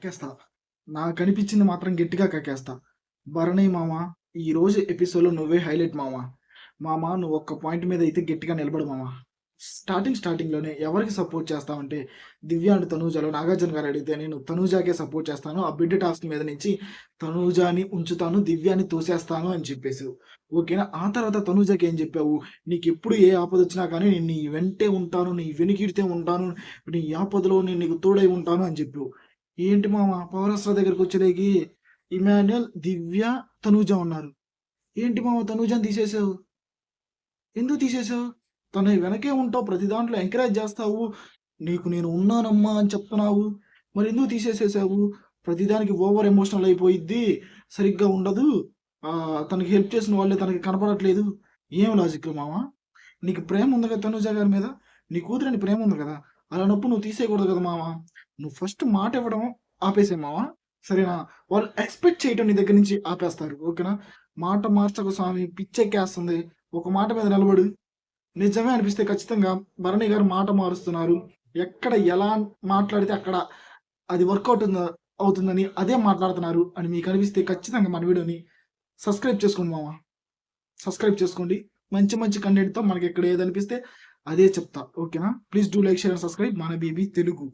కక్కేస్తా. నాకనిపించింది మాత్రం గట్టిగా కక్కేస్తా. భరణి మామ, ఈరోజు ఎపిసోడ్‌లో నువ్వే హైలైట్ మామ. మామ నువ్వు ఒక్క పాయింట్ మీద అయితే గట్టిగా నిలబడు మామ. స్టార్టింగ్‌లోనే ఎవరికి సపోర్ట్ చేస్తావంటే, దివ్య అండ్ తనూజలో నాగార్జున గారు అడిగితే నేను తనూజాకే సపోర్ట్ చేస్తాను. ఆ బిడ్ టాస్క్ మీద నుంచి తనూజాని ఉంచుతాను, దివ్యాని తోసేస్తాను అని చెప్పేసావు. ఓకేనా? ఆ తర్వాత తనూజకి ఏం చెప్పావు? నీకెప్పుడు ఏ ఆపదొచ్చినా కానీ నేను నీ వెంటే ఉంటాను, నీ వెనుకీడితే ఉంటాను, నీ ఆపదలో నేను నీకు తోడై ఉంటాను అని చెప్పావు. ఏంటి మామ పవర్ దగ్గరకొచ్చేలేకి ఇమాన్యుయల్, దివ్య, తనూజ ఉన్నారు. ఏంటి మామ తనూజని తీసేసావు? ఎందుకు తీసేసావు? తన వెనకే ఉంటావు. ప్రతి దాంట్లో ఎంకరేజ్ చేస్తావు. నీకు నేను ఉన్నానమ్మా అని చెప్తున్నావు. మరెందుకు తీసేసేసావు? ప్రతిదానికి ఓవర్ ఎమోషనల్ అయిపోయిద్ది. సరిగ్గా ఉండదు. తనకి హెల్ప్ చేసిన వాళ్ళే తనకి కనపడట్లేదు. ఏం లాజిక్‌లు మామ? నీకు ప్రేమ ఉంది కదా తనూజ గారి మీద. నీ కూతురని ప్రేమ ఉంది కదా! అలానప్పుడు నువ్వు తీసేయకూడదు కదా మామ. నువ్వు ఫస్ట్ మాట ఇవ్వడం ఆపేసేయి మామ. సరేనా? వాళ్ళు ఎక్స్‌పెక్ట్ చేయటం నీ దగ్గర నుంచి ఆపేస్తారు. ఓకేనా? మాట మార్చకు స్వామి పిచ్చెక్కేస్తుంది. ఒక మాట మీద నిలబడు. నిజమే అనిపిస్తే ఖచ్చితంగా భరణి గారు మాట మారుస్తున్నారు. ఎక్కడ ఎలా మాట్లాడితే అక్కడ అది వర్కౌట్ అవుతుందని అదే మాట్లాడుతున్నారు అని మీకు అనిపిస్తే ఖచ్చితంగా మన వీడియోని సబ్స్క్రైబ్ చేసుకోండి మామ. సబ్స్క్రైబ్ చేసుకోండి. మంచి మంచి కంటెంట్‌తో మనకి ఇక్కడ ఏదనిపిస్తే అదే చెప్తా. ఓకేనా? Please do like, share and subscribe మన బేబీ తెలుగు.